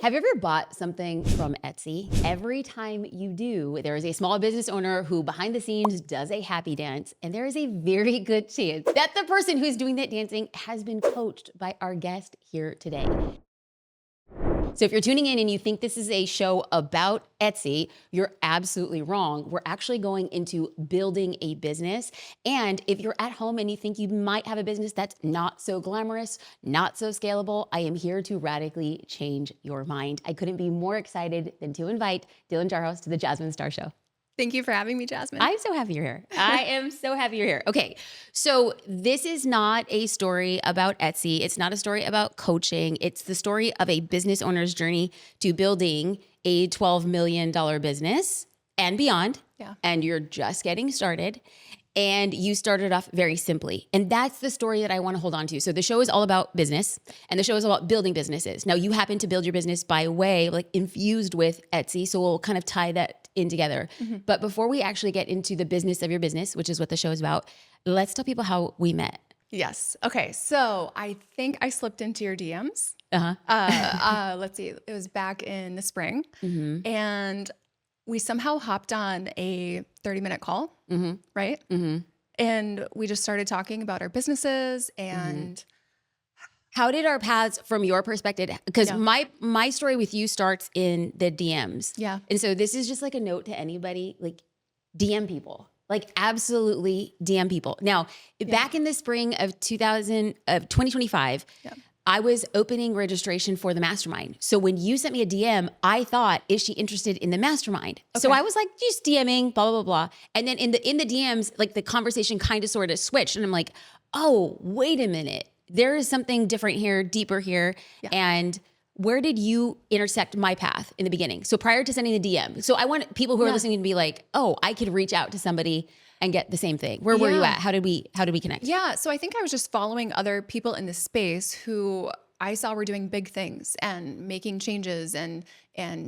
Have you ever bought something from Etsy? Every time you do, there is a small business owner who behind the scenes does a happy dance, and there is a very good chance that the person who's doing that dancing has been coached by our guest here today. So if you're tuning in and you think this is a show about Etsy, you're absolutely wrong. We're actually going into building a business. And if you're at home and you think you might have a business that's not so glamorous, not so scalable, I am here to radically change your mind. I couldn't be more excited than to invite Dylan Jahraus to the Jasmine Star Show. Thank you for having me, Jasmine. I'm so happy you're here. I am so happy you're here. Okay, so this is not a story about Etsy. It's not a story about coaching. It's the story of a business owner's journey to building a $12 million business and beyond. Yeah. And you're just getting started. And you started off very simply. And that's the story that I want to hold on to. So the show is all about business, and the show is all about building businesses. Now, you happen to build your business by way, like infused with Etsy. So we'll kind of tie that in together. Mm-hmm. But before we actually get into the business of your business, which is what the show is about, let's tell people how we met. Yes. Okay. So I think I slipped into your DMs. Let's see. It was back in the spring. Mm-hmm. And we somehow hopped on a 30-minute call, mm-hmm. right? Mm-hmm. And we just started talking about our businesses and how did our paths, from your perspective, because my story with you starts in the DMs. Yeah. And so this is just like a note to anybody, like DM people, like absolutely DM people. Now, back in the spring of 2025, I was opening registration for the mastermind. So when you sent me a DM, I thought, is she interested in the mastermind? Okay. So I was like, just DMing, blah, blah, blah. And then in the DMs, like the conversation kind of sort of switched. And I'm like, oh, wait a minute. There is something different here, deeper here. Yeah. And where did you intersect my path in the beginning? So prior to sending the DM. So I want people who are listening to be like, oh, I could reach out to somebody and get the same thing. Where were you at? How did we connect? Yeah. So I think I was just following other people in the space who I saw were doing big things and making changes and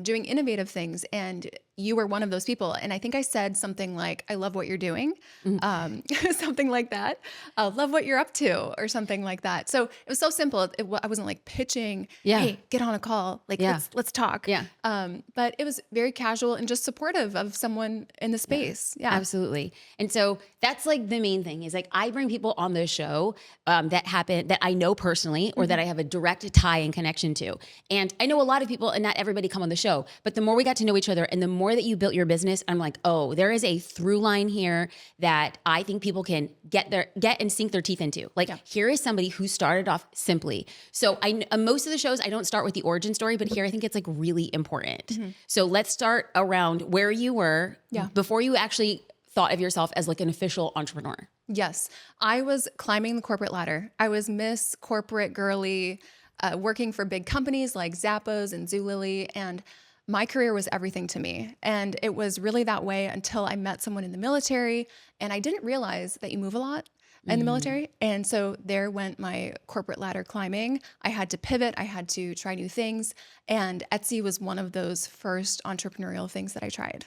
doing innovative things. And you were one of those people. And I think I said something like, I love what you're doing. Mm-hmm. Something like that. Love what you're up to or something like that. So it was so simple. I wasn't like pitching, hey, get on a call. Like, let's talk. Yeah. But it was very casual and just supportive of someone in the space. Yeah. Absolutely. And so that's like the main thing is like, I bring people on the show that I know personally or that I have a direct tie and connection to. And I know a lot of people and not everybody come on the show, but the more we got to know each other and the more that you built your business, I'm like, oh, there is a through line here that I think people can get and sink their teeth into. Like here is somebody who started off simply. So most of the shows, I don't start with the origin story, but here I think it's like really important. Mm-hmm. So let's start around where you were before you actually thought of yourself as like an official entrepreneur. Yes. I was climbing the corporate ladder. I was Miss Corporate Girly, working for big companies like Zappos and Zulily, and my career was everything to me. And it was really that way until I met someone in the military, and I didn't realize that you move a lot in the military. And so there went my corporate ladder climbing. I had to pivot. I had to try new things. And Etsy was one of those first entrepreneurial things that I tried.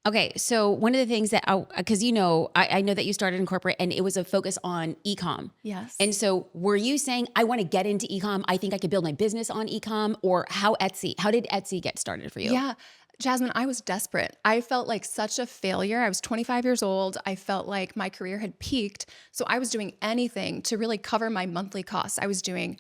Okay. So one of the things that because I know that you started in corporate and it was a focus on e-com. Yes. And so were you saying, I want to get into e-com. I think I could build my business on e-com, or how did Etsy get started for you? Yeah. Jasmine, I was desperate. I felt like such a failure. I was 25 years old. I felt like my career had peaked. So I was doing anything to really cover my monthly costs. I was doing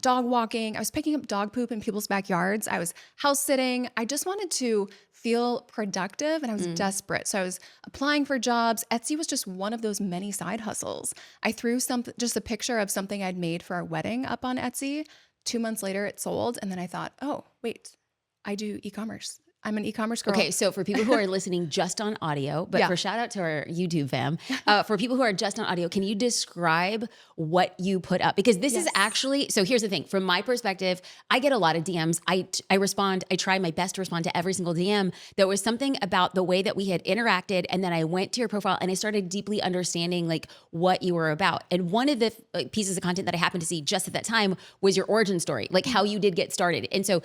dog walking. I was picking up dog poop in people's backyards. I was house sitting. I just wanted to feel productive and I was desperate. So I was applying for jobs. Etsy was just one of those many side hustles. I threw just a picture of something I'd made for our wedding up on Etsy. 2 months later, it sold. And then I thought, oh, wait, I do e-commerce. I'm an e-commerce girl. Okay, so for people who are listening just on audio, but for shout out to our YouTube fam, for people who are just on audio, can you describe what you put up? Because this is actually, so here's the thing. From my perspective, I get a lot of DMs. I respond, I try my best to respond to every single DM. There was something about the way that we had interacted, and then I went to your profile and I started deeply understanding like what you were about. And one of the pieces of content that I happened to see just at that time was your origin story, like how you did get started. And so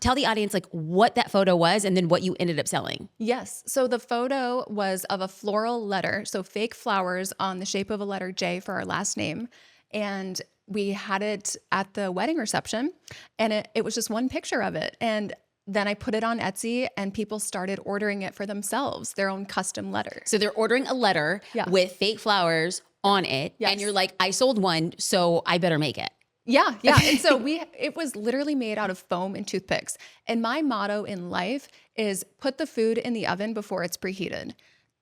tell the audience like what that photo was and then what you ended up selling. Yes. So the photo was of a floral letter. So fake flowers on the shape of a letter J for our last name. And we had it at the wedding reception, and it was just one picture of it. And then I put it on Etsy, and people started ordering it for themselves, their own custom letter. So they're ordering a letter with fake flowers on it. Yes. And you're like, I sold one, so I better make it. Yeah. And so it was literally made out of foam and toothpicks. And my motto in life is put the food in the oven before it's preheated.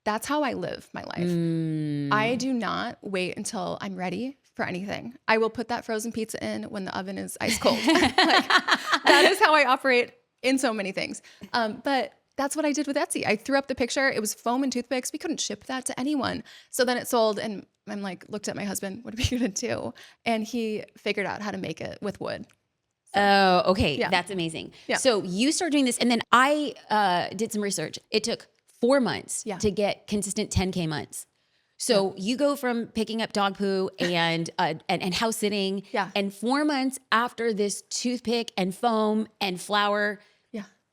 That's how I live my life. I do not wait until I'm ready for anything. I will put that frozen pizza in when the oven is ice cold. That is how I operate in so many things. But that's what I did with Etsy. I threw up the picture. It was foam and toothpicks. We couldn't ship that to anyone. So then it sold, and I'm like, looked at my husband, what are we going to do? And he figured out how to make it with wood. Oh, okay. Yeah. That's amazing. Yeah. So you start doing this, and then I did some research. It took 4 months to get consistent 10K months. So you go from picking up dog poo and house sitting, and 4 months after this toothpick and foam and flour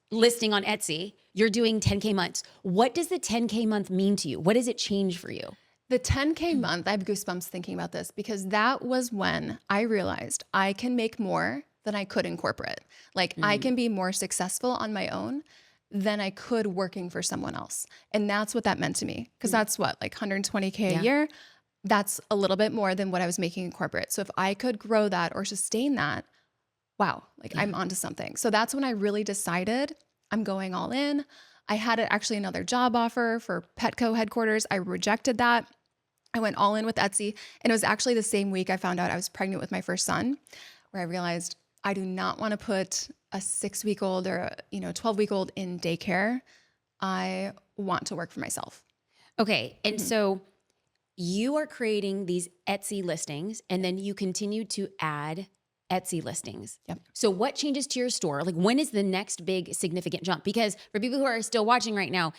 listing on Etsy, you're doing 10K months. What does the 10K month mean to you? What does it change for you? The 10K month, I have goosebumps thinking about this, because that was when I realized I can make more than I could in corporate. Like I can be more successful on my own than I could working for someone else. And that's what that meant to me. Because that's what, like 120K a year? That's a little bit more than what I was making in corporate. So if I could grow that or sustain that, wow, like I'm onto something. So that's when I really decided I'm going all in. I had actually another job offer for Petco headquarters. I rejected that. I went all in with Etsy. And it was actually the same week I found out I was pregnant with my first son, where I realized I do not want to put a 6-week-old or a 12-week-old in daycare. I want to work for myself. Okay. And so you are creating these Etsy listings, and then you continue to add Etsy listings. Yep. So what changes to your store? Like, when is the next big significant jump? Because for people who are still watching right now,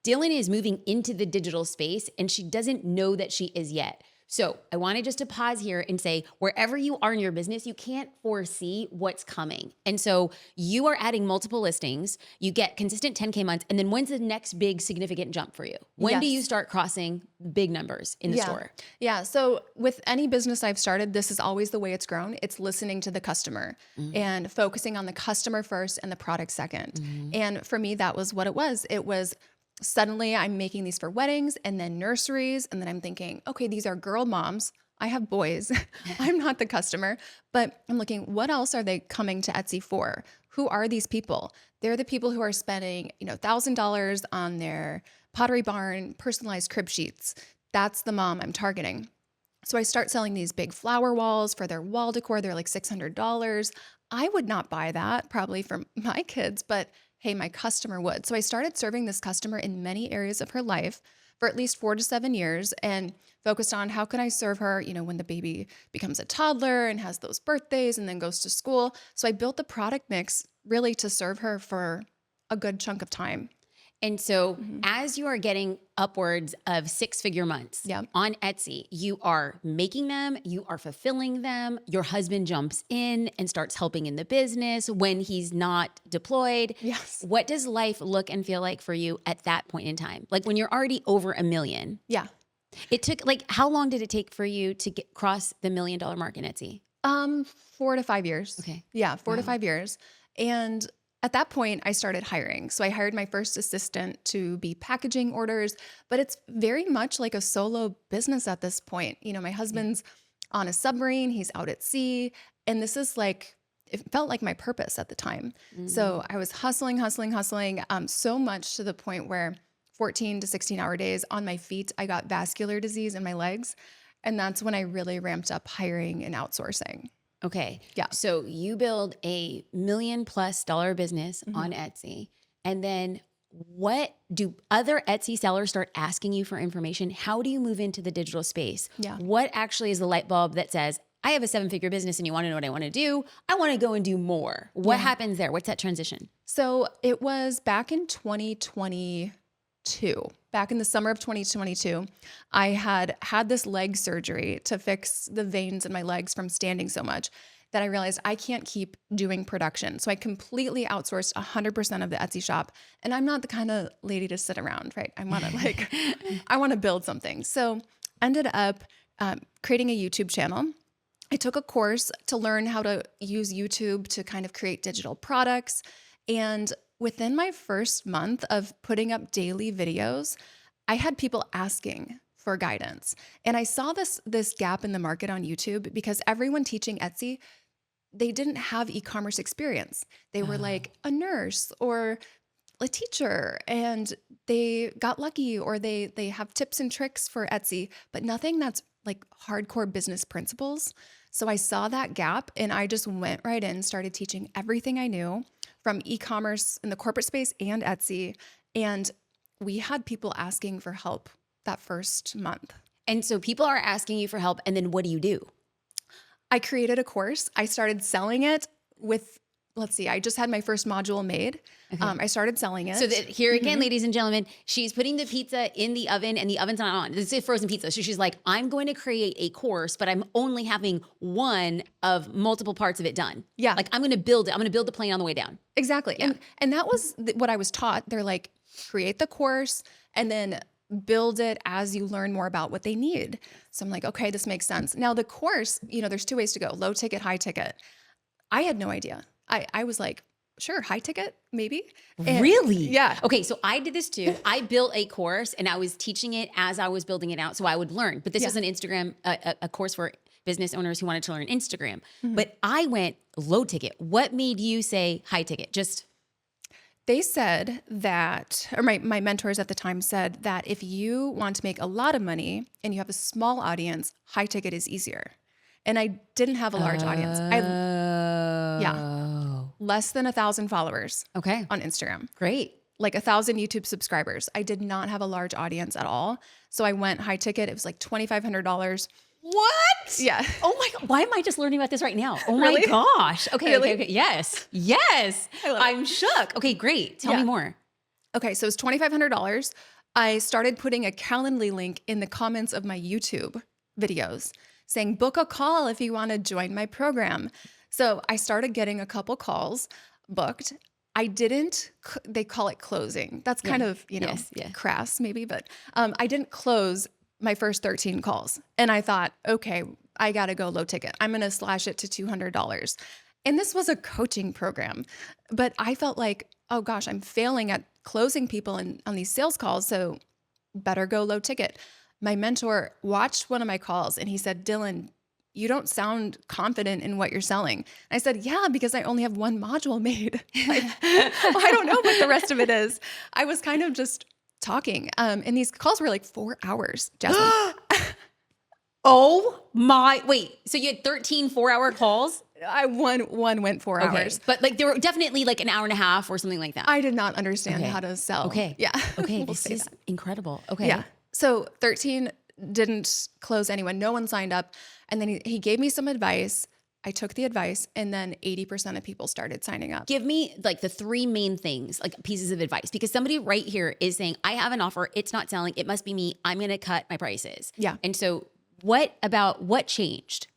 Dylan is moving into the digital space, and she doesn't know that she is yet. So I wanted just to pause here and say, wherever you are in your business, you can't foresee what's coming. And so you are adding multiple listings, you get consistent 10K months. And then when's the next big significant jump for you? When do you start crossing big numbers in the store? Yeah. So with any business I've started, this is always the way it's grown. It's listening to the customer and focusing on the customer first and the product second. And for me, that was what it was. It was suddenly I'm making these for weddings and then nurseries. And then I'm thinking, okay, these are girl moms. I have boys. I'm not the customer, but I'm looking, what else are they coming to Etsy for? Who are these people? They're the people who are spending, $1,000 on their Pottery Barn personalized crib sheets. That's the mom I'm targeting. So I start selling these big flower walls for their wall decor. They're like $600. I would not buy that probably for my kids, but hey, my customer would. So I started serving this customer in many areas of her life for at least 4 to 7 years, and focused on how can I serve her, when the baby becomes a toddler and has those birthdays and then goes to school. So I built the product mix really to serve her for a good chunk of time. And so as you are getting upwards of 6-figure months on Etsy, you are making them, you are fulfilling them. Your husband jumps in and starts helping in the business when he's not deployed. Yes. What does life look and feel like for you at that point in time? Like when you're already over $1 million. Yeah. It took how long did it take for you to cross the $1 million mark in Etsy? 4 to 5 years. Okay. Yeah, 4 to 5 years. And at that point, I started hiring. So I hired my first assistant to be packaging orders, but it's very much like a solo business at this point. My husband's on a submarine, he's out at sea, and this is it felt like my purpose at the time. So I was hustling, so much to the point where 14 to 16-hour days on my feet, I got vascular disease in my legs. And that's when I really ramped up hiring and outsourcing. Okay. Yeah. So you build a $1 million+ business on Etsy. And then what do other Etsy sellers start asking you for information? How do you move into the digital space? Yeah. What actually is the light bulb that says, I have a 7-figure business and you want to know what I want to do? I want to go and do more. What happens there? What's that transition? So it was back in 2022. Back in the summer of 2022, I had this leg surgery to fix the veins in my legs from standing so much that I realized I can't keep doing production. So I completely outsourced 100% of the Etsy shop. And I'm not the kind of lady to sit around, right? I want to I want to build something. So ended up creating a YouTube channel. I took a course to learn how to use YouTube to kind of create digital products. And within my first month of putting up daily videos, I had people asking for guidance. And I saw this gap in the market on YouTube because everyone teaching Etsy, they didn't have e-commerce experience. They were like a nurse or a teacher, and they got lucky, or they have tips and tricks for Etsy, but nothing that's like hardcore business principles. So I saw that gap and I just went right in, started teaching everything I knew from e-commerce in the corporate space and Etsy. And we had people asking for help that first month. And so people are asking you for help. And then what do you do? I created a course. I started selling it with, let's see, I just had my first module made. Okay. I started selling it. So that here again, ladies and gentlemen, she's putting the pizza in the oven and the oven's not on. This is frozen pizza. So she's like, I'm going to create a course, but I'm only having one of multiple parts of it done. Yeah. Like I'm going to build it. I'm going to build the plane on the way down. Exactly. Yeah. And that was what I was taught. They're like, create the course and then build it as you learn more about what they need. So I'm like, okay, this makes sense. Now the course, there's two ways to go: low ticket, high ticket. I had no idea. I was like, sure, high ticket, maybe. And Really? yeah. Okay, so I did this too. I built a course and I was teaching it as I was building it out so I would learn. But this was an Instagram, a course for business owners who wanted to learn Instagram. But I went low ticket. What made you say high ticket? They said that, or my mentors at the time said that if you want to make a lot of money and you have a small audience, high ticket is easier. And I didn't have a large audience. Less than 1,000 followers Okay. on Instagram. Great. Like 1,000 YouTube subscribers. I did not have a large audience at all. So I went high ticket. It was like $2,500. What? Yeah. Oh my God. Why am I just learning about this right now? Oh Really? my gosh. Okay. Really? Okay. Yes. Yes. I love it. I'm shook. Okay. Great. Tell me more. Okay, so it's $2,500. I started putting a Calendly link in the comments of my YouTube videos saying, book a call if you want to join my program. So I started getting a couple calls booked. I didn't, they call it closing. That's kind of, crass maybe, but I didn't close my first 13 calls. And I thought, okay, I got to go low ticket. I'm going to slash it to $200. And this was a coaching program, but I felt like, oh gosh, I'm failing at closing people on these sales calls. So better go low ticket. My mentor watched one of my calls and he said, Dylan, you don't sound confident in what you're selling. And I said, yeah, because I only have one module made. I don't know what the rest of it is. I was kind of just talking. And these calls were like 4 hours, Jasmine. Oh my, wait, so you had 13 4-hour calls? One went 4 hours. But like there were definitely like an hour and a half or something like that. I did not understand how to sell. Okay. Yeah. Okay. We'll This say is that. incredible. Okay. Yeah. So 13 didn't close anyone. No one signed up. And then he gave me some advice. I took the advice and then 80% of people started signing up. Give me like the three main things, like pieces of advice, because somebody right here is saying, I have an offer. It's not selling. It must be me. I'm going to cut my prices. Yeah. And so what changed?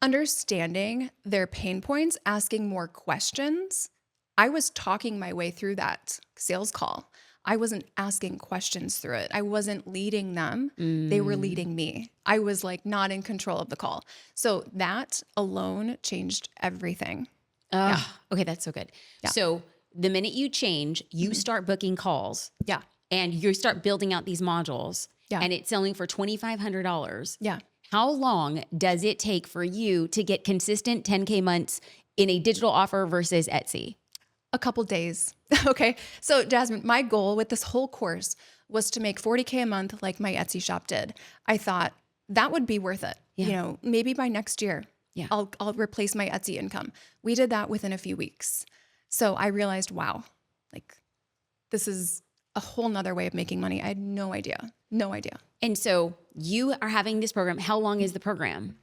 Understanding their pain points, asking more questions. I was talking my way through that sales call. I wasn't asking questions through it. I wasn't leading them. They were leading me. I was like not in control of the call. So that alone changed everything. Okay, that's so good. Yeah. So the minute you change, you start booking calls. Yeah. And you start building out these modules. Yeah. And it's selling for $2,500. Yeah. How long does it take for you to get consistent 10K months in a digital offer versus Etsy? A couple days. Okay. So Jasmine, my goal with this whole course was to make 40K a month like my Etsy shop did. I thought that would be worth it. Yeah. Maybe by next year, I'll replace my Etsy income. We did that within a few weeks. So I realized, wow, like this is a whole nother way of making money. I had no idea. No idea. And so you are having this program. How long is the program?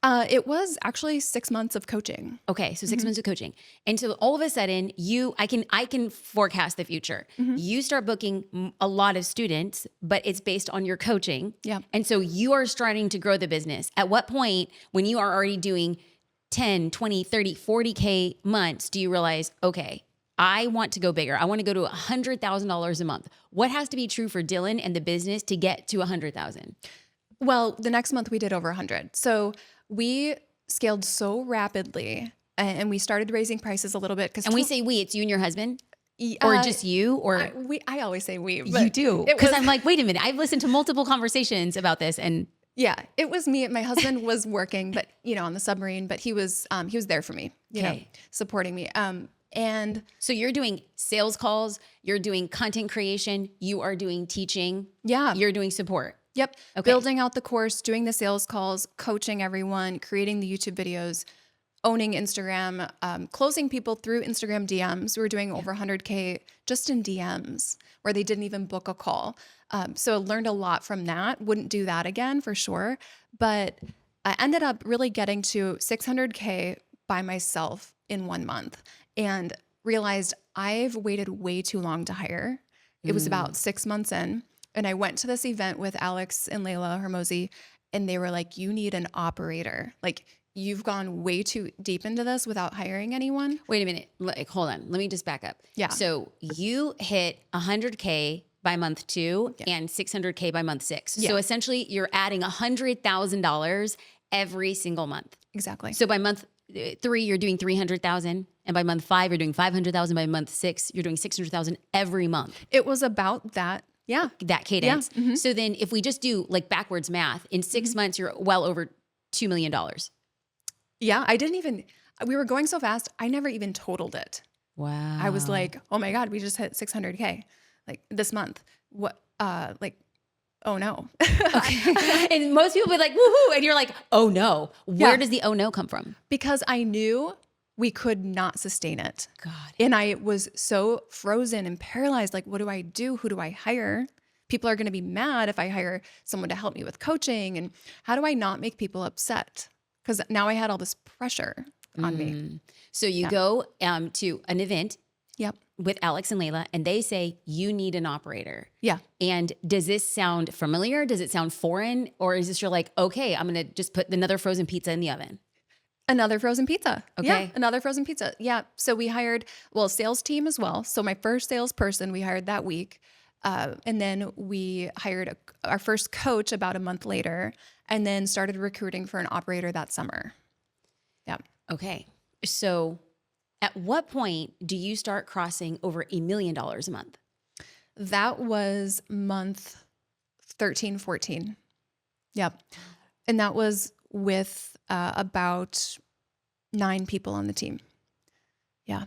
It was actually 6 months of coaching. Okay, so 6 months of coaching. And so all of a sudden, I can forecast the future. You start booking a lot of students, but it's based on your coaching. Yeah. And so you are starting to grow the business. At what point, when you are already doing 10, 20, 30, 40K months, do you realize, okay, I want to go bigger. I want to go to $100,000 a month. What has to be true for Dylan and the business to get to $100,000? Well, the next month we did over 100. So We scaled so rapidly and we started raising prices a little bit. And we say we, it's you and your husband? Or just you? Or I always say we. But you do. Because I'm like, wait a minute. I've listened to multiple conversations about this. And yeah, it was me. My husband was working, but on the submarine, but he was there for me, supporting me. And so you're doing sales calls, you're doing content creation, you are doing teaching. Yeah. You're doing support. Yep. Okay. Building out the course, doing the sales calls, coaching everyone, creating the YouTube videos, owning Instagram, closing people through Instagram DMs. We were doing over 100K just in DMs where they didn't even book a call. So I learned a lot from that. Wouldn't do that again for sure. But I ended up really getting to 600K by myself in 1 month and realized I've waited way too long to hire. It was about 6 months in. And I went to this event with Alex and Layla Hermosi, and they were like, you need an operator. Like, you've gone way too deep into this without hiring anyone. Wait a minute. Hold on. Let me just back up. Yeah. So you hit 100K by month 2 and 600K by month 6. Yeah. So essentially you're adding $100,000 every single month. Exactly. So by month 3, you're doing 300,000. And by month 5, you're doing 500,000. By month 6, you're doing 600,000 every month. It was about that. Yeah. That cadence. Yeah. Mm-hmm. So then if we just do like backwards math, in 6 months, you're well over $2 million. Yeah. We were going so fast, I never even totaled it. Wow. I was like, oh my God, we just hit 600K like this month. What, oh no. Okay. And most people be like, woohoo. And you're like, oh no. Where does the oh no come from? Because I knew we could not sustain it. God. And I was so frozen and paralyzed. Like, what do I do? Who do I hire? People are going to be mad if I hire someone to help me with coaching. And how do I not make people upset? Because now I had all this pressure on me. So you go to an event with Alex and Layla, and they say, you need an operator. Yeah. And does this sound familiar? Does it sound foreign? Or is this you're like, okay, I'm going to just put another frozen pizza in the oven? Another frozen pizza. Okay. Yeah, another frozen pizza. Yeah. So we hired, sales team as well. So my first salesperson, we hired that week. And then we hired our first coach about a month later, and then started recruiting for an operator that summer. Yeah. Okay. So at what point do you start crossing over $1 million a month? That was month 13, 14. Yep. And that was with about 9 people on the team. Yeah.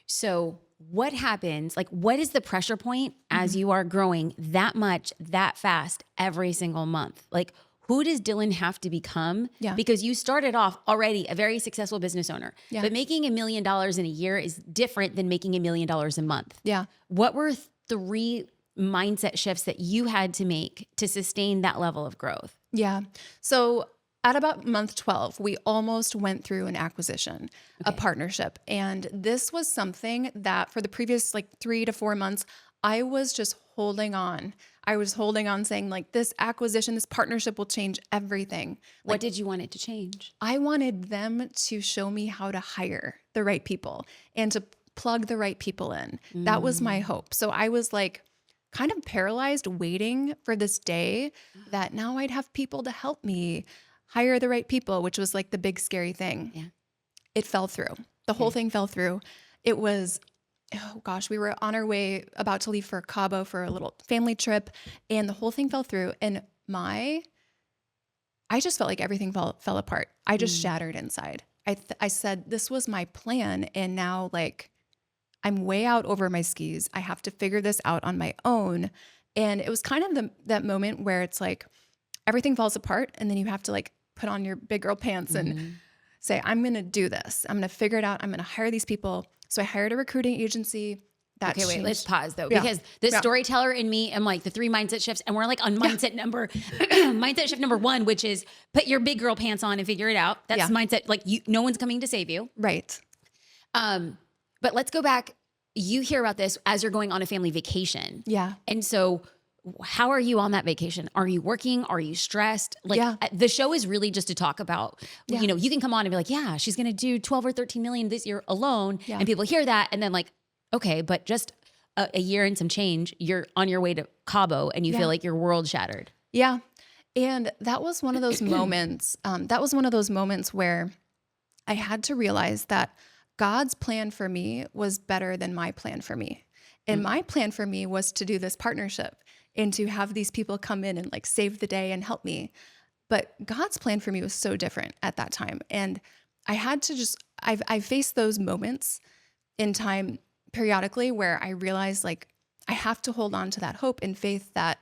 So what happens? Like, what is the pressure point as you are growing that much, that fast every single month? Like, who does Dylan have to become? Yeah. Because you started off already a very successful business owner. Yeah. But making $1 million in a year is different than making $1 million a month. Yeah. What were 3 mindset shifts that you had to make to sustain that level of growth? Yeah. So at about month 12, we almost went through an acquisition, a partnership. And this was something that for the previous 3 to 4 months, I was just holding on. I was holding on saying this acquisition, this partnership will change everything. What did you want it to change? I wanted them to show me how to hire the right people and to plug the right people in. That was my hope. So I was kind of paralyzed waiting for this day that now I'd have people to help me hire the right people, which was the big scary thing. Yeah. It fell through. The whole thing fell through. It was, we were on our way about to leave for Cabo for a little family trip, and the whole thing fell through. And I just felt like everything fell apart. I just shattered inside. I said, this was my plan. And now I'm way out over my skis. I have to figure this out on my own. And it was kind of that moment where it's everything falls apart, and then you have to put on your big girl pants and say, I'm going to do this. I'm going to figure it out. I'm going to hire these people. So I hired a recruiting agency. Wait, let's pause though, because the storyteller in me, I'm the 3 mindset shifts, and we're on mindset mindset shift number 1, which is put your big girl pants on and figure it out. That's mindset. No one's coming to save you. Right. But let's go back. You hear about this as you're going on a family vacation. Yeah. And so how are you on that vacation? Are you working? Are you stressed? The show is really just to talk about, you can come on and be like, yeah, she's going to do 12 or 13 million this year alone. Yeah. And people hear that and then okay, but just a year and some change, you're on your way to Cabo and you feel like your world shattered. Yeah. And that was one of those moments. That was one of those moments where I had to realize that God's plan for me was better than my plan for me. And my plan for me was to do this partnership and to have these people come in and like save the day and help me. But God's plan for me was so different at that time. And I had to just, I faced those moments in time periodically where I realized like I have to hold on to that hope and faith that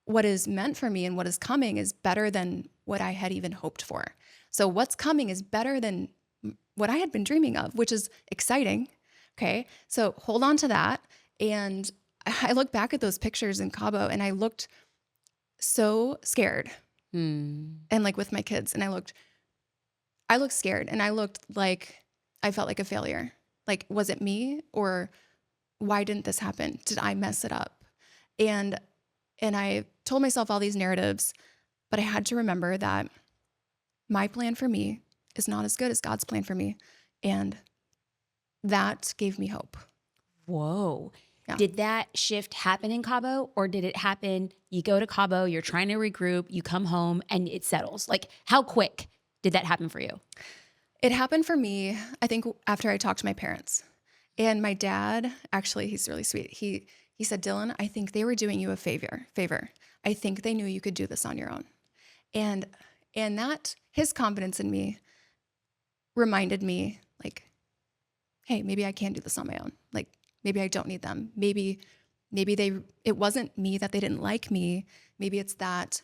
what is meant for me and what is coming is better than what I had even hoped for. So what's coming is better than what I had been dreaming of, which is exciting. Okay. So hold on to that. And I look back at those pictures in Cabo and I looked so scared and like with my kids and I looked scared and I looked like I felt like a failure. Like, was it me or why didn't this happen? Did I mess it up? And I told myself all these narratives, but I had to remember that my plan for me is not as good as God's plan for me. And that gave me hope. Whoa. Yeah. Did that shift happen in Cabo or did it happen, you go to Cabo, you're trying to regroup, you come home and it settles? Like how quick did that happen for you? It happened for me, I think, after I talked to my parents. And my dad, actually, he's really sweet. He said, Dylan, I think they were doing you a favor. I think they knew you could do this on your own. And that, his confidence in me reminded me like, hey, maybe I can do this on my own. Like, maybe I don't need them. Maybe it wasn't me that they didn't like me. Maybe it's that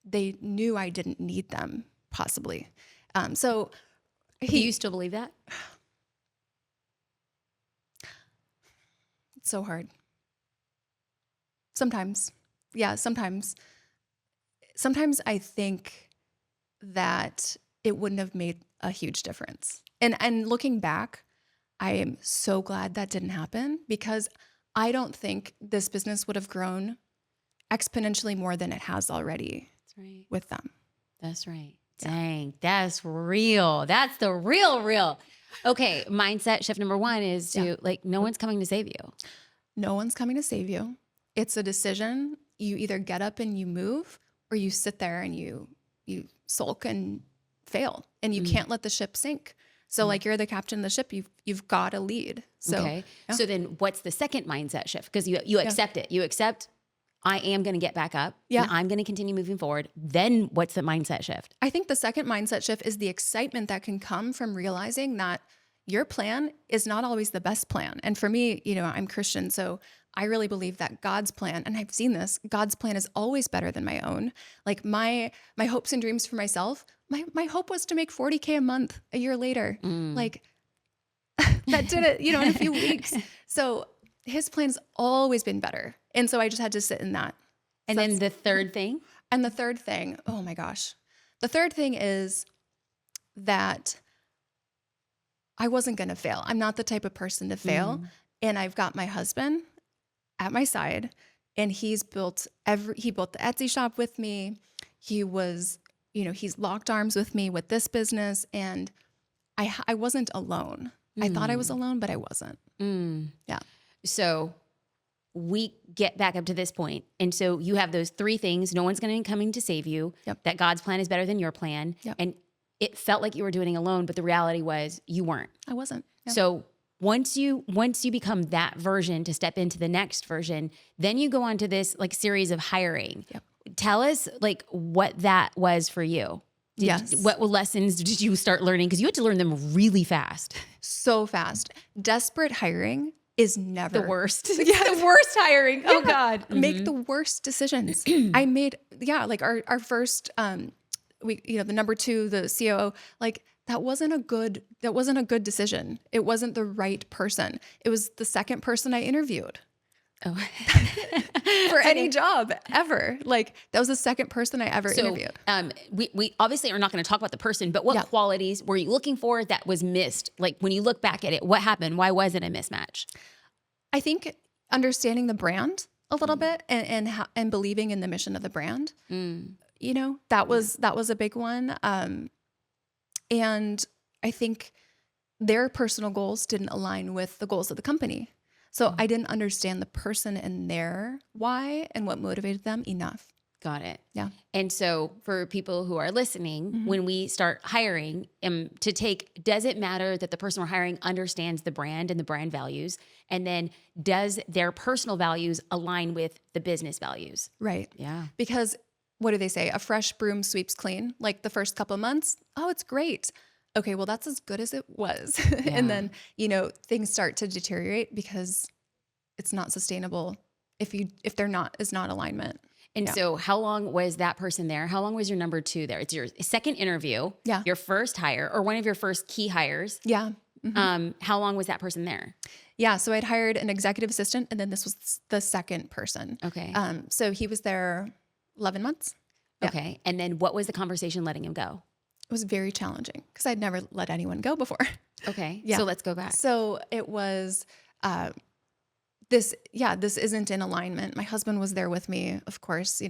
they knew I didn't need them, possibly. Do you still believe that? It's so hard. Sometimes. Yeah, sometimes. Sometimes I think that it wouldn't have made a huge difference. And looking back, I am so glad that didn't happen because I don't think this business would have grown exponentially more than it has already. That's right. With them. That's right. Dang, that's real. That's the real. Okay, mindset shift number one is to like, no one's coming to save you. No one's coming to save you. It's a decision. You either get up and you move or you sit there and you sulk and fail and you can't let the ship sink. So like you're the captain of the ship, you've got to lead. So, okay. So then what's the second mindset shift? Because you accept it. You accept I am going to get back up and I'm going to continue moving forward. Then what's the mindset shift? I think the second mindset shift is the excitement that can come from realizing that your plan is not always the best plan. And for me, I'm Christian, so I really believe that God's plan, and I've seen this, God's plan is always better than my own. Like my hopes and dreams for myself, my hope was to make $40K a month a year later. Like that did it, in a few weeks. So his plan's always been better. And so I just had to sit in that. And then the third thing? And the third thing, oh my gosh. The third thing is that I wasn't going to fail. I'm not the type of person to fail. And I've got my husband at my side and he built the Etsy shop with me. He was, he's locked arms with me with this business. And I wasn't alone. I thought I was alone, but I wasn't. Yeah. So we get back up to this point. And so you have those three things. No one's going to be coming to save you. That God's plan is better than your plan. And it felt like you were doing it alone, but the reality was you weren't. I wasn't. So once you become that version to step into the next version, then you go on to this like series of hiring. Tell us like what that was for you. What lessons did you start learning? Because you had to learn them really fast. So fast. Desperate hiring is never the worst. The worst hiring. Oh God. Make the worst decisions. I made, like our first, the number 2, the COO, like that wasn't a good decision. It wasn't the right person. It was the second person I interviewed. Oh. For any job ever. Like that was the second person I ever interviewed. We obviously are not going to talk about the person, but what qualities were you looking for that was missed? Like when you look back at it, what happened? Why was it a mismatch? I think understanding the brand a little bit and believing in the mission of the brand. That was a big one. And I think their personal goals didn't align with the goals of the company. So I didn't understand the person and their why and what motivated them enough. Got it. Yeah. And so for people who are listening, when we start hiring, does it matter that the person we're hiring understands the brand and the brand values? And then does their personal values align with the business values? Right. Yeah. Because what do they say? A fresh broom sweeps clean. Like the first couple of months, oh, it's great. Okay, well, that's as good as it was. Yeah. And then, things start to deteriorate because it's not sustainable if there is not alignment. And Yeah. so how long was that person there? How long was your number 2 there? It's your second interview, Yeah. your first hire, or one of your first key hires. Yeah. How long was that person there? Yeah. So I'd hired an executive assistant, and then this was the second person. Okay. So he was there 11 months. Yeah. Okay. And then what was the conversation letting him go? It was very challenging because I'd never let anyone go before. Okay. Yeah. So let's go back. So it was, this isn't in alignment. My husband was there with me, of course,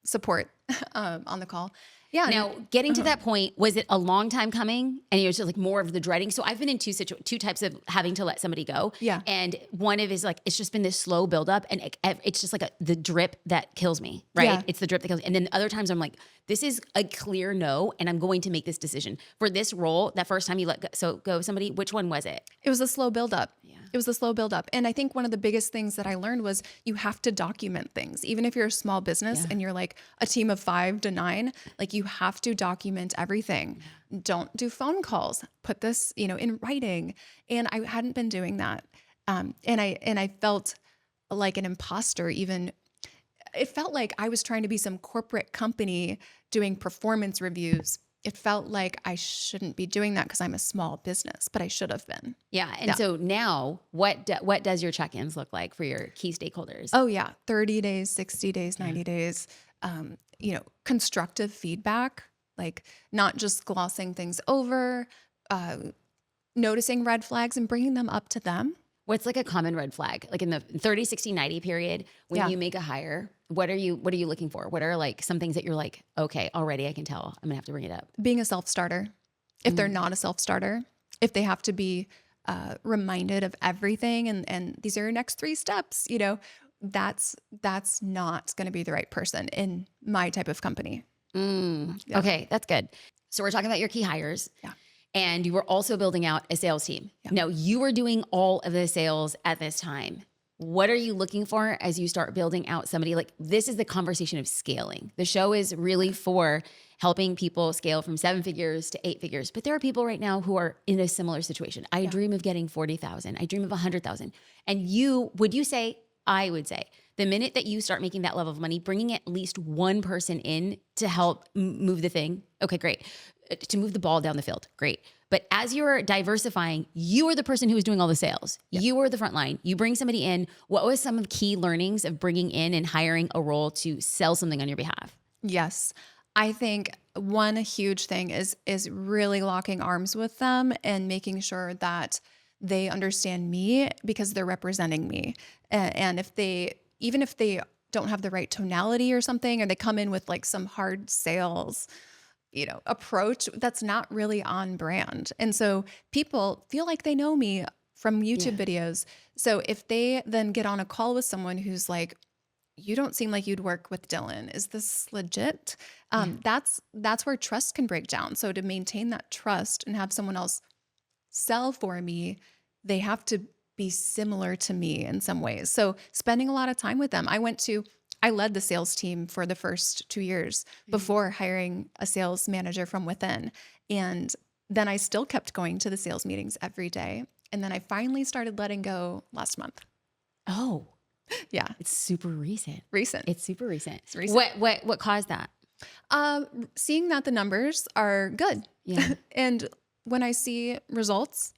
support on the call. Yeah. Now, getting to that point, was it a long time coming? And it was just like more of the dreading. So I've been in two types of having to let somebody go. Yeah. And one of is like, it's just been this slow buildup, and it's just like the drip that kills me, right? Yeah. It's the drip that kills me. And then other times I'm like, this is a clear no, and I'm going to make this decision. For this role, that first time you let go of somebody, which one was it? It was a slow buildup. Yeah. It was a slow buildup. And I think one of the biggest things that I learned was you have to document things. Even if you're a small business and you're like a team of 5 to 9, like you have to document everything. Don't do phone calls. Put this, in writing. And I hadn't been doing that. And I felt like an imposter even. It felt like I was trying to be some corporate company doing performance reviews. It felt like I shouldn't be doing that because I'm a small business, but I should have been. Yeah. And so now what does your check-ins look like for your key stakeholders? Oh yeah. 30 days, 60 days, 90 days, constructive feedback, like not just glossing things over, noticing red flags and bringing them up to them. What's like a common red flag? Like in the 30, 60, 90 period, when you make a hire, what are you looking for? What are like some things that you're like, okay, already I can tell I'm gonna have to bring it up? Being a self-starter. If they're not a self-starter, if they have to be reminded of everything and these are your next 3 steps, that's not going to be the right person in my type of company. Yeah. Okay, that's good. So we're talking about your key hires. Yeah. And you were also building out a sales team. Yeah. Now, you were doing all of the sales at this time. What are you looking for as you start building out somebody? Like, this is the conversation of scaling. The show is really for helping people scale from 7 figures to 8 figures. But there are people right now who are in a similar situation. I dream of getting 40,000. I dream of 100,000. And I would say, the minute that you start making that level of money, bringing at least one person in to help move the thing, okay, great. To move the ball down the field, great. But as you're diversifying, you are the person who is doing all the sales. Yeah. You are the front line. You bring somebody in. What was some of the key learnings of bringing in and hiring a role to sell something on your behalf? Yes. I think one huge thing is really locking arms with them and making sure that they understand me because they're representing me. And even if they don't have the right tonality or something, or they come in with like some hard sales, approach that's not really on brand. And so people feel like they know me from YouTube videos. So if they then get on a call with someone who's like, you don't seem like you'd work with Dylan. Is this legit? That's where trust can break down. So to maintain that trust and have someone else sell for me, they have to be similar to me in some ways. So spending a lot of time with them. I led the sales team for the first 2 years before hiring a sales manager from within. And then I still kept going to the sales meetings every day. And then I finally started letting go last month. Oh, yeah. it's super recent. It's super recent. It's recent. What caused that? Seeing that the numbers are good. Yeah. And when I see results,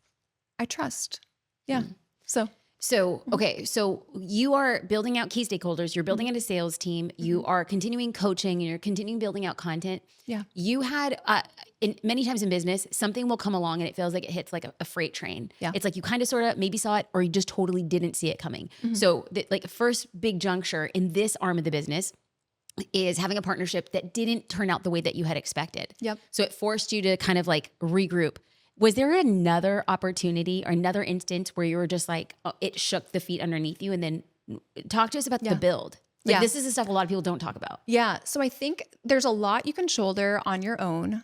I trust. Yeah. So, okay. So you are building out key stakeholders. You're building out a sales team. You are continuing coaching and you're continuing building out content. Yeah. You had, many times in business, something will come along and it feels like it hits like a freight train. Yeah. It's like you kind of sort of maybe saw it or you just totally didn't see it coming. So like first big juncture in this arm of the business is having a partnership that didn't turn out the way that you had expected. Yep. So it forced you to kind of like regroup. Was there another opportunity or another instance where you were just like, it shook the feet underneath you? And then talk to us about the build. Like Yeah. this is the stuff a lot of people don't talk about. Yeah. So I think there's a lot you can shoulder on your own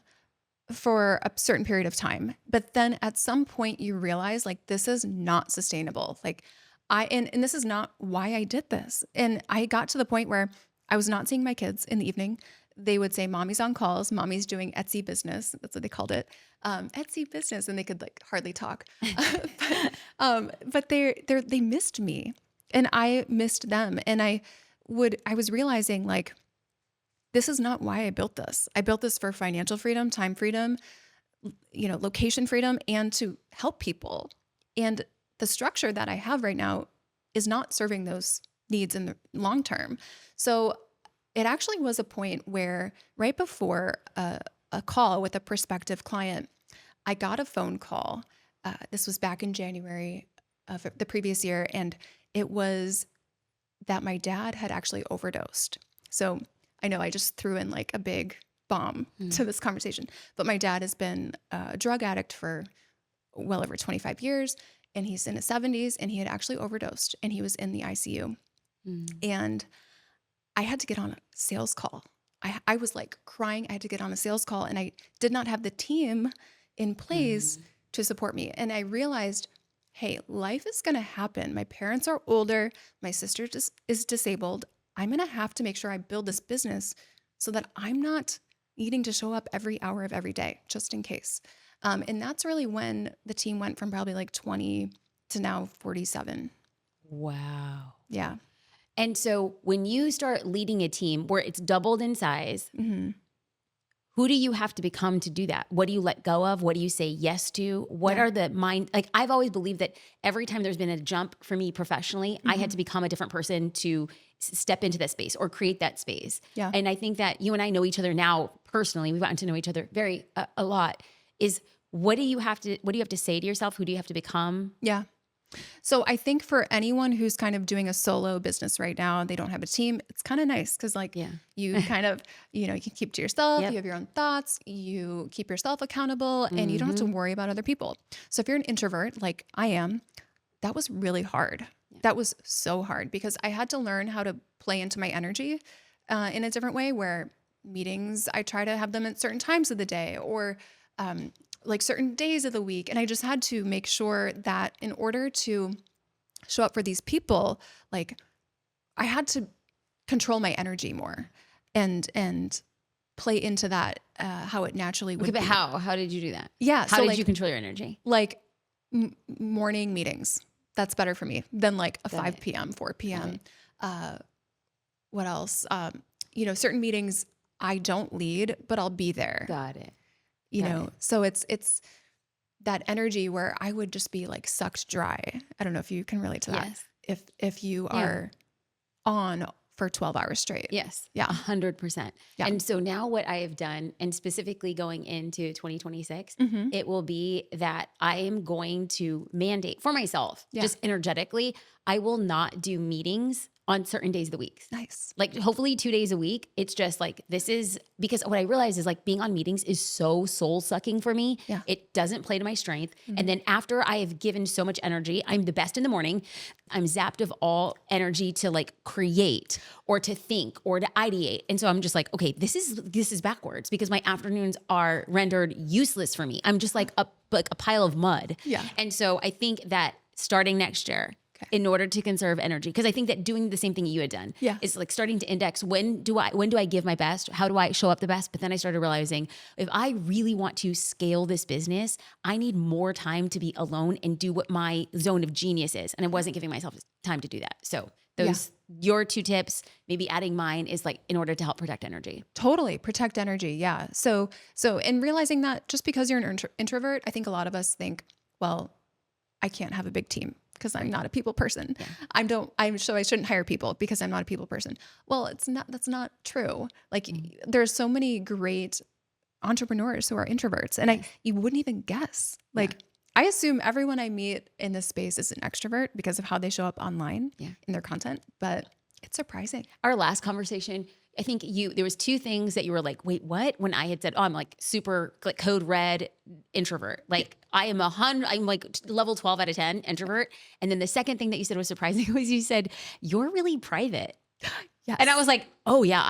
for a certain period of time. But then at some point you realize like this is not sustainable. Like and this is not why I did this. And I got to the point where I was not seeing my kids in the evening. They would say, Mommy's on calls, Mommy's doing Etsy business. That's what they called it. Etsy business. And they could like hardly talk. But they missed me and I missed them. And I was realizing like, this is not why I built this. I built this for financial freedom, time freedom, location freedom, and to help people. And the structure that I have right now is not serving those needs in the long term. So it actually was a point where right before a call with a prospective client, I got a phone call. This was back in January of the previous year. And it was that my dad had actually overdosed. So I know I just threw in like a big bomb to this conversation, but my dad has been a drug addict for well over 25 years and he's in his 70s and he had actually overdosed and he was in the ICU. And I had to get on a sales call. I was like crying. I had to get on a sales call and I did not have the team in place to support me. And I realized, hey, life is going to happen. My parents are older. My sister is disabled. I'm going to have to make sure I build this business so that I'm not needing to show up every hour of every day, just in case. And that's really when the team went from probably like 20 to now 47. Wow. Yeah. And so when you start leading a team where it's doubled in size, who do you have to become to do that? What do you let go of? What do you say yes to? What are the like I've always believed that every time there's been a jump for me professionally, I had to become a different person to step into that space or create that space. Yeah. And I think that you and I know each other now personally. We've gotten to know each other very a lot. Is what do you have to say to yourself? Who do you have to become? Yeah. So I think for anyone who's kind of doing a solo business right now, they don't have a team, it's kind of nice because like you kind of, you can keep to yourself, you have your own thoughts, you keep yourself accountable and you don't have to worry about other people. So if you're an introvert like I am, that was really hard. That was so hard because I had to learn how to play into my energy in a different way where meetings, I try to have them at certain times of the day or like certain days of the week. And I just had to make sure that in order to show up for these people, like I had to control my energy more and play into that, how it naturally would Okay, but be. how did you do that? Yeah. How did you control your energy? Like morning meetings. That's better for me than like a 5 p.m., 4 p.m. What else? Certain meetings I don't lead, but I'll be there. Got it. So it's that energy where I would just be like sucked dry. I don't know if you can relate to that. Yes. If you are on for 12 hours straight. Yes. Yeah. 100%. Yeah. And so now what I have done, and specifically going into 2026, it will be that I am going to mandate for myself, just energetically, I will not do meetings on certain days of the week. Nice. Like hopefully 2 days a week. It's just like, this is because what I realize is like being on meetings is so soul sucking for me. Yeah. It doesn't play to my strength. And then after I have given so much energy, I'm the best in the morning. I'm zapped of all energy to like create or to think or to ideate. And so I'm just like, okay, this is backwards because my afternoons are rendered useless for me. I'm just like a pile of mud. Yeah. And so I think that starting next year, in order to conserve energy, because I think that doing the same thing you had done is like starting to index when do I give my best? How do I show up the best? But then I started realizing if I really want to scale this business, I need more time to be alone and do what my zone of genius is. And I wasn't giving myself time to do that. So those your 2 tips, maybe adding mine is like in order to help protect energy. Totally. Protect energy. Yeah. So in realizing that just because you're an introvert, I think a lot of us think, well, I can't have a big team because I'm not a people person. Yeah. So I shouldn't hire people because I'm not a people person. Well, that's not true. Like there's so many great entrepreneurs who are introverts and you wouldn't even guess. Like I assume everyone I meet in this space is an extrovert because of how they show up online in their content, but it's surprising. Our last conversation, I think there was 2 things that you were like, wait, what? When I had said, oh, I'm like super like code red introvert. Like I'm like level 12 out of 10 introvert. And then the second thing that you said was surprising was you said, you're really private. Yes. And I was like, oh yeah,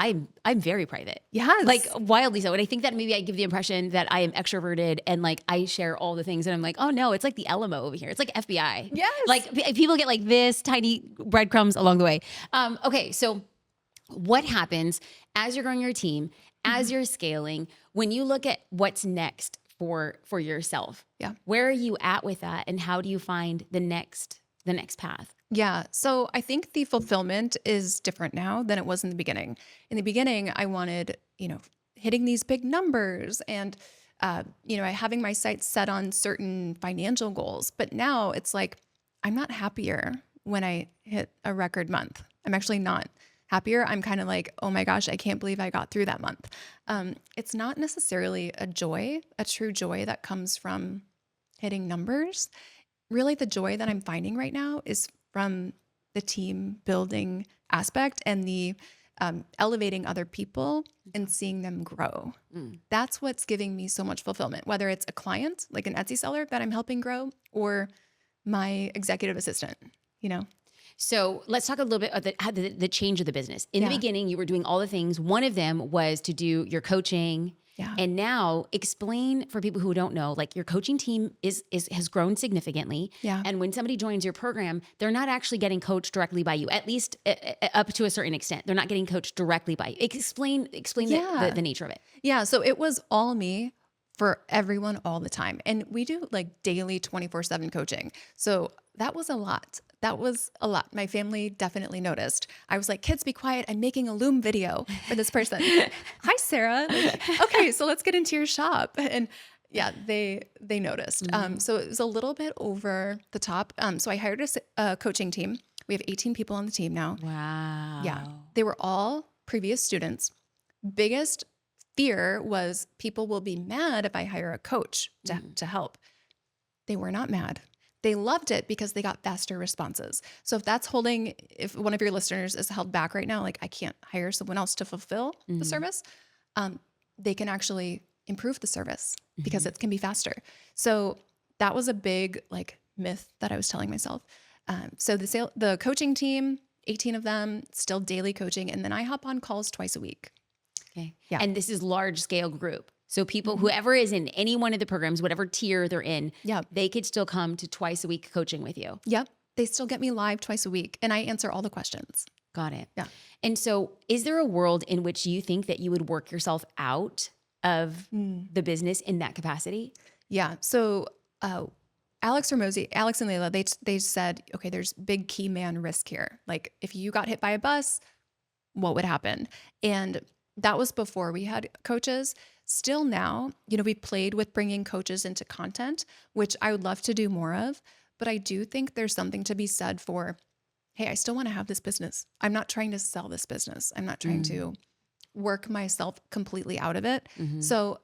I'm very private. Yes. Like wildly so. And I think that maybe I give the impression that I am extroverted and like I share all the things and I'm like, oh no, it's like the Alamo over here. It's like FBI. Yes. Like people get like this tiny breadcrumbs along the way. Okay. So what happens as you're growing your team, as you're scaling, when you look at what's next for yourself? Yeah. Where are you at with that? And how do you find the next path? Yeah. So I think the fulfillment is different now than it was in the beginning. In the beginning, I wanted, hitting these big numbers and, having my sights set on certain financial goals. But now it's like, I'm not happier when I hit a record month. I'm actually not happier. I'm kind of like, oh my gosh, I can't believe I got through that month. It's not necessarily a true joy that comes from hitting numbers. Really, the joy that I'm finding right now is from the team building aspect and the elevating other people and seeing them grow. That's what's giving me so much fulfillment, whether it's a client, like an Etsy seller that I'm helping grow, or my executive assistant, So let's talk a little bit about the change of the business. In the beginning, you were doing all the things. One of them was to do your coaching. Yeah. And now explain for people who don't know, like your coaching team has grown significantly. Yeah. And when somebody joins your program, they're not actually getting coached directly by you, at least up to a certain extent. They're not getting coached directly by you. Explain the nature of it. Yeah. So it was all me for everyone all the time. And we do like daily 24/7 coaching. So that was a lot. My family definitely noticed. I was like, kids, be quiet. I'm making a Loom video for this person. Hi, Sarah. Like, okay, so let's get into your shop. And yeah, they noticed. So it was a little bit over the top. So I hired a coaching team. We have 18 people on the team now. Wow. Yeah. They were all previous students. Biggest fear was people will be mad if I hire a coach to help. They were not mad. They loved it because they got faster responses. So if one of your listeners is held back right now, like I can't hire someone else to fulfill the service, they can actually improve the service because it can be faster. So that was a big myth that I was telling myself. So the coaching team, 18 of them, still daily coaching. And then I hop on calls twice a week. Okay. Yeah. And this is large scale group. So people, whoever is in any one of the programs, whatever tier they're in, they could still come to twice a week coaching with you. Yep. They still get me live twice a week and I answer all the questions. Got it. Yeah. And so is there a world in which you think that you would work yourself out of the business in that capacity? Yeah. So Alex and Layla, they said, okay, there's big key man risk here. Like if you got hit by a bus, what would happen? And that was before we had coaches. Still now, we played with bringing coaches into content, which I would love to do more of. But I do think there's something to be said for, hey, I still want to have this business. I'm not trying to sell this business. I'm not trying to work myself completely out of it. So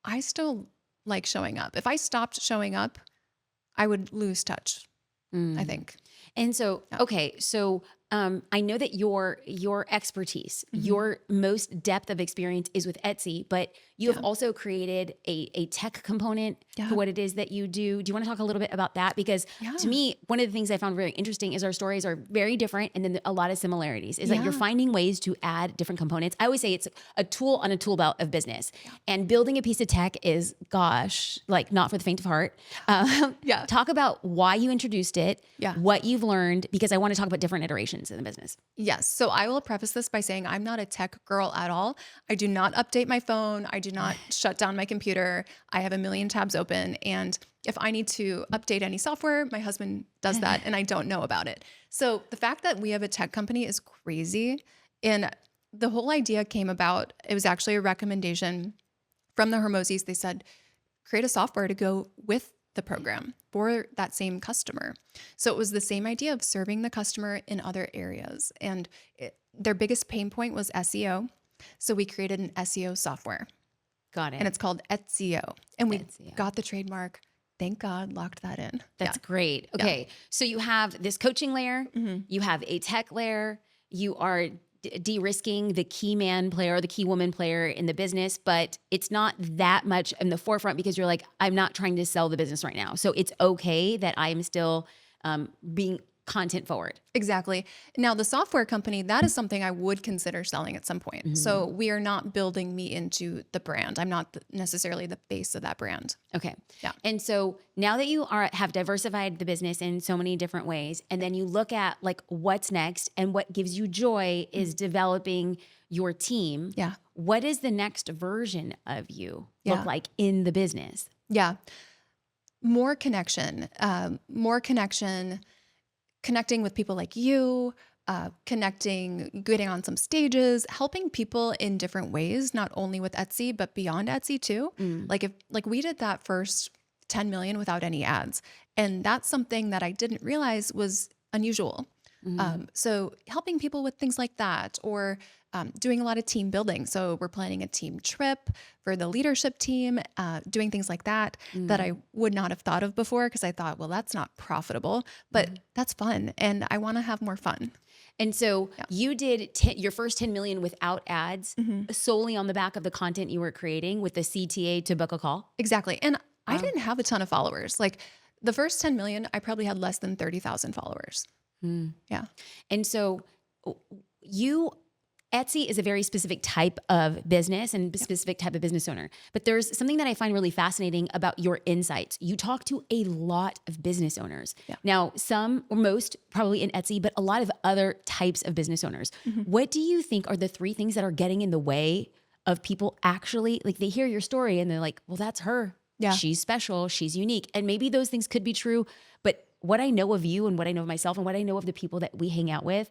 I still like showing up. If I stopped showing up, I would lose touch, I think. And so, okay, so I know that your expertise, your most depth of experience is with Etsy, but you have also created a tech component for what it is that you do. Do you want to talk a little bit about that? Because to me, one of the things I found very interesting is our stories are very different and then a lot of similarities is that you're finding ways to add different components. I always say it's a tool on a tool belt of business. And building a piece of tech is, not for the faint of heart. Talk about why you introduced it, what you've learned, because I want to talk about different iterations in the business. Yes. So I will preface this by saying I'm not a tech girl at all. I do not update my phone. I do not shut down my computer. I have a million tabs open. And if I need to update any software, my husband does that and I don't know about it. So the fact that we have a tech company is crazy. And the whole idea came about, it was actually a recommendation from the Hermosis. They said, create a software to go with the program for that same customer. So it was the same idea of serving the customer in other areas. And their biggest pain point was SEO. So we created an SEO software. Got it. And it's called Etsio. And we got the trademark. Thank God, locked that in. That's great. Okay. So you have this coaching layer, you have a tech layer, you are de-risking the key man player or the key woman player in the business, but it's not that much in the forefront because you're like, I'm not trying to sell the business right now. So it's okay that I'm still being content forward. Exactly. Now, the software company, that is something I would consider selling at some point. So we are not building me into the brand. I'm not necessarily the face of that brand. Okay. Yeah. And so now that you have diversified the business in so many different ways, and then you look at like what's next and what gives you joy is developing your team. Yeah. What does the next version of you Yeah. look like in the business? Yeah. More connection, connecting with people like you, getting on some stages, helping people in different ways, not only with Etsy, but beyond Etsy too. Like we did that first 10 million without any ads. And that's something that I didn't realize was unusual. So helping people with things like that, or doing a lot of team building. So we're planning a team trip for the leadership team, doing things like that that I would not have thought of before, because I thought, well, that's not profitable, but that's fun. And I want to have more fun. And so you did your first 10 million without ads solely on the back of the content you were creating with the CTA to book a call? Exactly. And I didn't have a ton of followers. Like the first 10 million, I probably had less than 30,000 followers. Yeah. And so Etsy is a very specific type of business and specific type of business owner. But there's something that I find really fascinating about your insights. You talk to a lot of business owners. Yeah. Now, some or most probably in Etsy, but a lot of other types of business owners. What do you think are the 3 things that are getting in the way of people actually, like they hear your story and they're like, well, that's her. Yeah. She's special. She's unique. And maybe those things could be true. But what I know of you and what I know of myself and what I know of the people that we hang out with,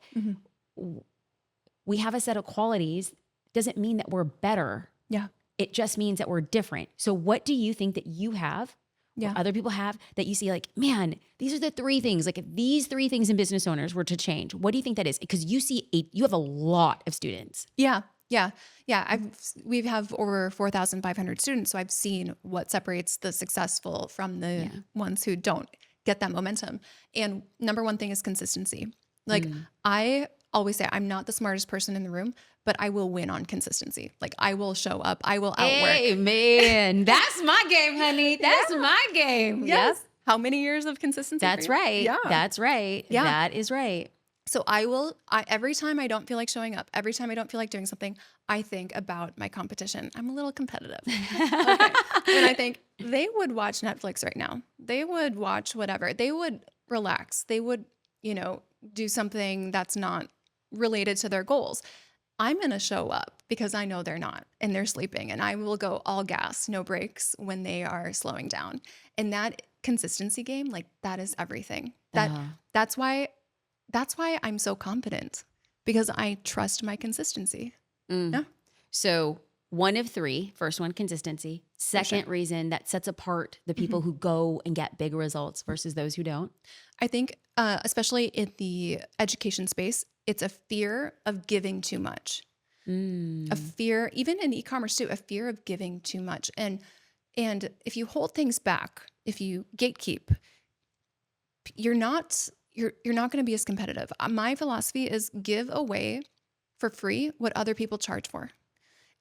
we have a set of qualities. Doesn't mean that we're better. Yeah. It just means that we're different. So what do you think that you have, or other people have, that you see like, man, these are the 3 things. Like if these 3 things in business owners were to change, what do you think that is? Because you have a lot of students. Yeah. We have over 4,500 students. So I've seen what separates the successful from the ones who don't get that momentum. And number 1 thing is consistency. Like I always say, I'm not the smartest person in the room, but I will win on consistency. Like I will show up. I will outwork. Hey, man, that's my game, honey. That's my game. Yes. Yep. How many years of consistency? That's right. Yeah. That's right. Yeah. That is right. So every time I don't feel like showing up, every time I don't feel like doing something, I think about my competition. I'm a little competitive. Okay. And I think they would watch Netflix right now. They would watch whatever. They would relax. They would, do something that's not related to their goals. I'm going to show up because I know they're not and they're sleeping, and I will go all gas, no breaks when they are slowing down. And that consistency game, like that is everything. That's why I'm so confident, because I trust my consistency. Yeah. So 1 of 3, first one, consistency. Second reason that sets apart the people who go and get big results versus those who don't. I think, especially in the education space, it's a fear of giving too much. A fear, even in e-commerce too, a fear of giving too much. And if you hold things back, if you gatekeep, you're not going to be as competitive. My philosophy is give away for free what other people charge for.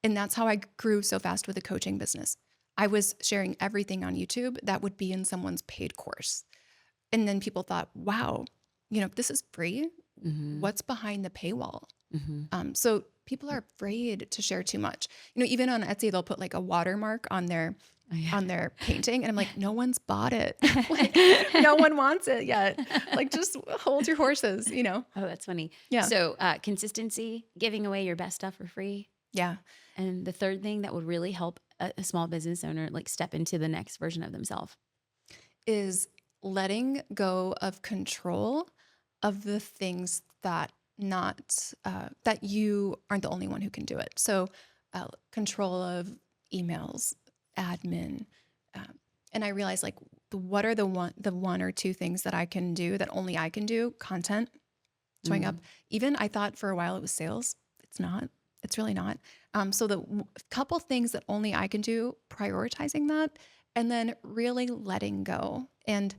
And that's how I grew so fast with the coaching business. I was sharing everything on YouTube that would be in someone's paid course. And then people thought, wow, this is free. What's behind the paywall? So people are afraid to share too much. Even on Etsy, they'll put like a watermark on their painting. And I'm like, no one's bought it. Like, no one wants it yet. Like, just hold your horses, Oh, that's funny. Yeah. So consistency, giving away your best stuff for free. Yeah. And the third thing that would really help a small business owner like step into the next version of themselves is letting go of control of the things that that you aren't the only one who can do it. So control of emails, admin. And I realized like, what are the 1 or 2 things that I can do that only I can do? Content, showing up. Even I thought for a while it was sales. It's not. It's really not. So the couple things that only I can do, prioritizing that, and then really letting go. And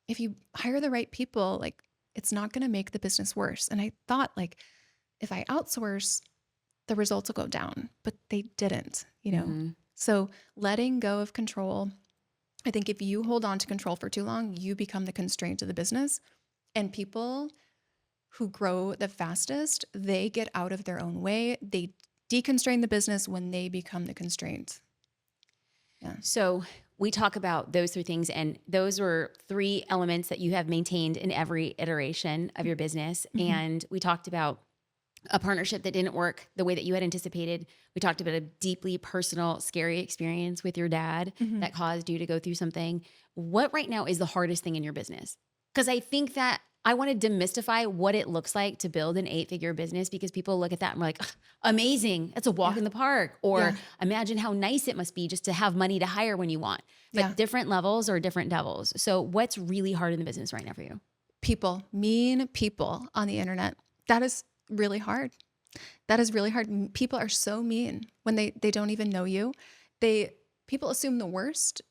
if you hire the right people, like it's not going to make the business worse. And I thought like, if I outsource, the results will go down, but they didn't, So letting go of control. I think if you hold on to control for too long, you become the constraint of the business. And people who grow the fastest, they get out of their own way. They deconstrain the business when they become the constraint. Yeah. So we talk about those three things, and those were three elements that you have maintained in every iteration of your business. Mm-hmm. And we talked about a partnership that didn't work the way that you had anticipated. We talked about a deeply personal, scary experience with your dad that caused you to go through something. What right now is the hardest thing in your business? Because I think that I want to demystify what it looks like to build an 8-figure business, because people look at that and we're like, amazing, that's a walk in the park. Or imagine how nice it must be just to have money to hire when you want. But different levels or different devils. So what's really hard in the business right now for you? People, mean people on the internet. That is really hard. That is really hard. People are so mean when they don't even know you. People assume the worst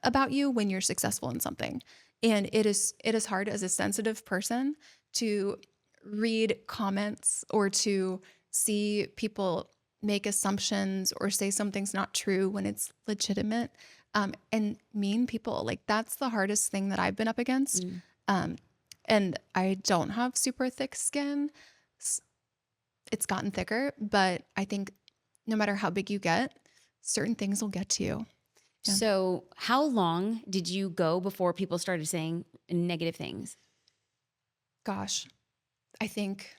about you when you're successful in something. And it is hard as a sensitive person to read comments or to see people make assumptions or say something's not true when it's legitimate. And mean people, like that's the hardest thing that I've been up against. And I don't have super thick skin. It's gotten thicker, but I think no matter how big you get, certain things will get to you. Yeah. So how long did you go before people started saying negative things? Gosh, I think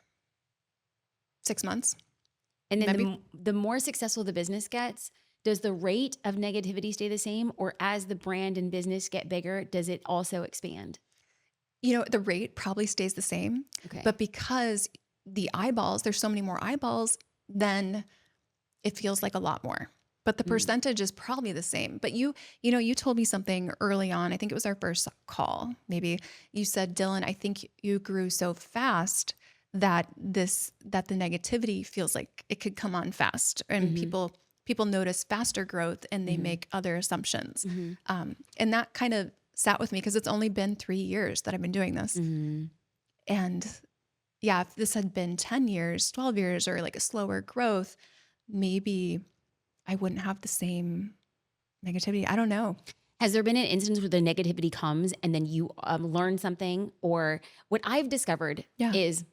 6 months. And then the more successful the business gets, does the rate of negativity stay the same? Or as the brand and business get bigger, does it also expand? You know, the rate probably stays the same. Okay. But because the eyeballs, there's so many more eyeballs, then it feels like a lot more. But the percentage is probably the same. But you told me something early on. I think it was our first call. Maybe you said, Dylan, I think you grew so fast that the negativity feels like it could come on fast, and people notice faster growth and they make other assumptions. And that kind of sat with me because it's only been 3 years that I've been doing this. And yeah, if this had been 10 years, 12 years, or like a slower growth, maybe I wouldn't have the same negativity. I don't know. Has there been an instance where the negativity comes and then you learn something? Or what I've discovered is,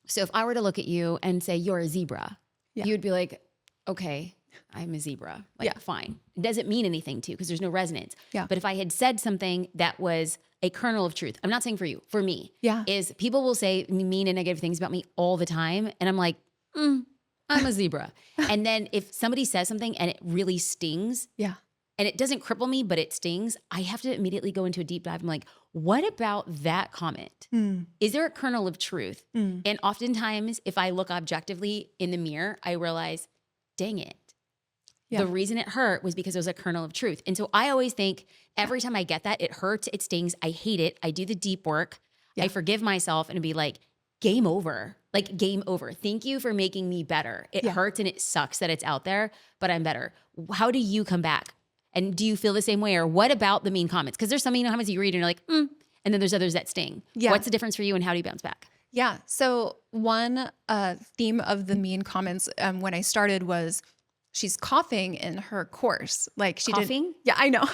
so if I were to look at you and say, you're a zebra, you would be like, okay, I'm a zebra. Like, fine. It doesn't mean anything to you because there's no resonance. Yeah. But if I had said something that was a kernel of truth, I'm not saying for you, for me, Yeah. is people will say mean and negative things about me all the time. And I'm like, I'm a zebra. And then if somebody says something and it really stings, and it doesn't cripple me, but it stings, I have to immediately go into a deep dive. I'm like, what about that comment? Is there a kernel of truth? And oftentimes, if I look objectively in the mirror, I realize, dang it. The reason it hurt was because it was a kernel of truth. And so I always think every time I get that, it hurts, it stings, I hate it. I do the deep work. I forgive myself and be like, game over. Like, game over. Thank you for making me better. It hurts and it sucks that it's out there, but I'm better. How do you come back? And do you feel the same way? Or what about the mean comments? Because there's some mean comments you read and you're like, and then there's others that sting. What's the difference for you and how do you bounce back? Yeah. So one theme of the mean comments when I started was, she's coughing in her course. Like she coughing? Yeah, I know.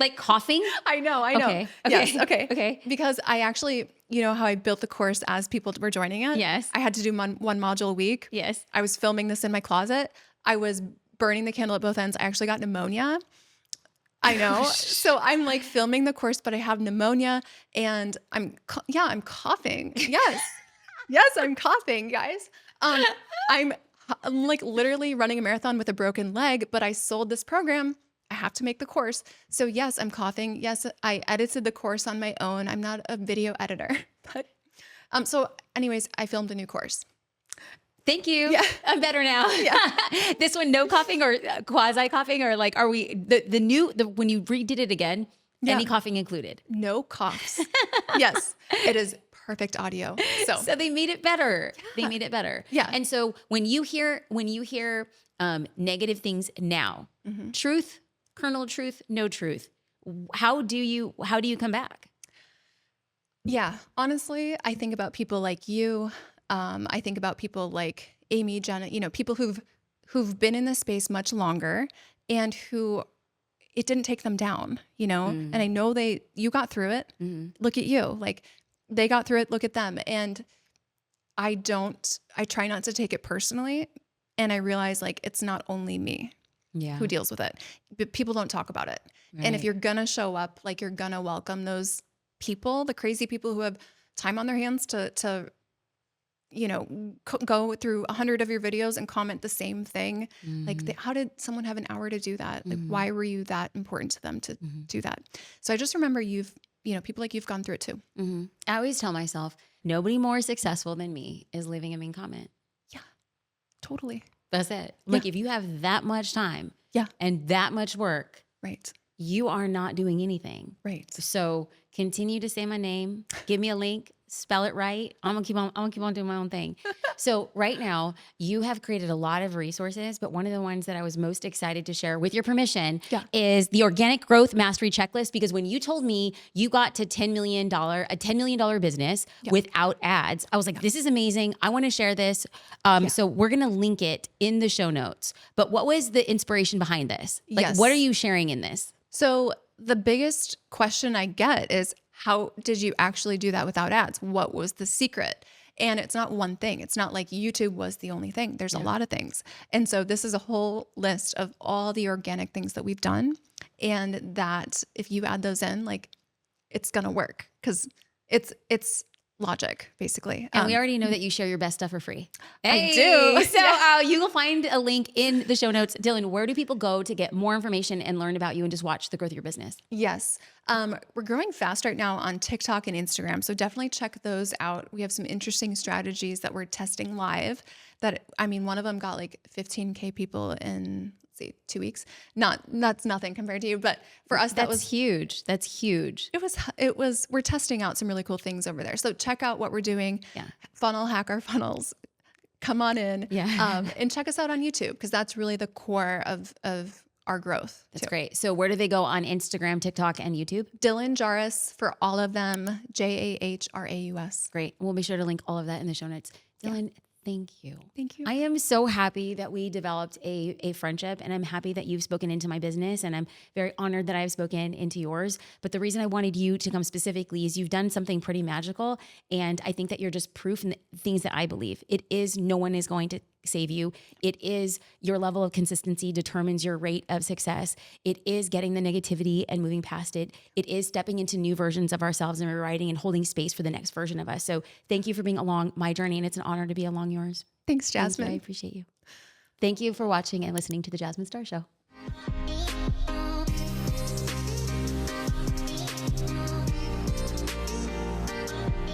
Like coughing? I know. Okay. Yes. Okay. Because I actually, you know how I built the course as people were joining it? Yes. I had to do one module a week. Yes. I was filming this in my closet. I was burning the candle at both ends. I actually got pneumonia. I know. So I'm like filming the course, but I have pneumonia and I'm coughing. Yes. Yes, I'm coughing, guys. I'm like literally running a marathon with a broken leg, but I sold this program. I have to make the course. So yes, I'm coughing. Yes, I edited the course on my own. I'm not a video editor, but so anyways, I filmed a new course. Thank you. Yeah. I'm better now. Yeah. This one, no coughing or quasi coughing, or like, are we the new when you redid it again? Any coughing included? No coughs. Yes, it is perfect audio. So they made it better. They made it better. Yeah. And so when you hear negative things now, truth, kernel of truth, no truth, how do you come back? Yeah. Honestly, I think about people like you. I think about people like Amy, Jenna, you know, people who've been in this space much longer and who it didn't take them down, you know, and I know you got through it. Look at you. Like they got through it. Look at them. And I try not to take it personally. And I realize like, it's not only me who deals with it, but people don't talk about it. Right. And if you're going to show up, like you're going to welcome those people, the crazy people who have time on their hands to go through 100 of your videos and comment the same thing. Like, how did someone have an hour to do that? Like, why were you that important to them to do that? So I just remember people like you've gone through it too. I always tell myself, nobody more successful than me is leaving a mean comment. Yeah, totally. That's it. Like if you have that much time and that much work, right, you are not doing anything. Right. So continue to say my name, give me a link, spell it right. I'm gonna keep on doing my own thing. So right now you have created a lot of resources, but one of the ones that I was most excited to share with your permission is the Organic Growth Mastery Checklist. Because when you told me you got to a $10 million business without ads, I was like, this is amazing. I want to share this. So we're going to link it in the show notes. But what was the inspiration behind this? Like, what are you sharing in this? So the biggest question I get is, how did you actually do that without ads? What was the secret? And it's not one thing. It's not like YouTube was the only thing. There's a lot of things. And so this is a whole list of all the organic things that we've done. And that if you add those in, like, it's going to work because it's logic, basically. And we already know that you share your best stuff for free. I do. So you will find a link in the show notes. Dylan, where do people go to get more information and learn about you and just watch the growth of your business? Yes. We're growing fast right now on TikTok and Instagram. So definitely check those out. We have some interesting strategies that we're testing live one of them got like 15K people in 2 weeks. That's nothing compared to you, but for us, that was huge. That's huge. We're testing out some really cool things over there. So check out what we're doing. Funnel hack our funnels. Come on in. And check us out on YouTube, because that's really the core of our growth. That's great. So where do they go on Instagram, TikTok, and YouTube? Dylan Jahraus for all of them. Jahraus. Great. We'll be sure to link all of that in the show notes. Dylan, thank you. Thank you. I am so happy that we developed a friendship, and I'm happy that you've spoken into my business, and I'm very honored that I've spoken into yours. But the reason I wanted you to come specifically is you've done something pretty magical, and I think that you're just proof in the things that I believe. It is no one is going to save you. It is your level of consistency determines your rate of success. It is getting the negativity and moving past it. It is stepping into new versions of ourselves and rewriting and holding space for the next version of us. So thank you for being along my journey, and it's an honor to be along yours. Thanks, Jasmine. Thank you. I appreciate you. Thank you for watching and listening to The Jasmine Star Show.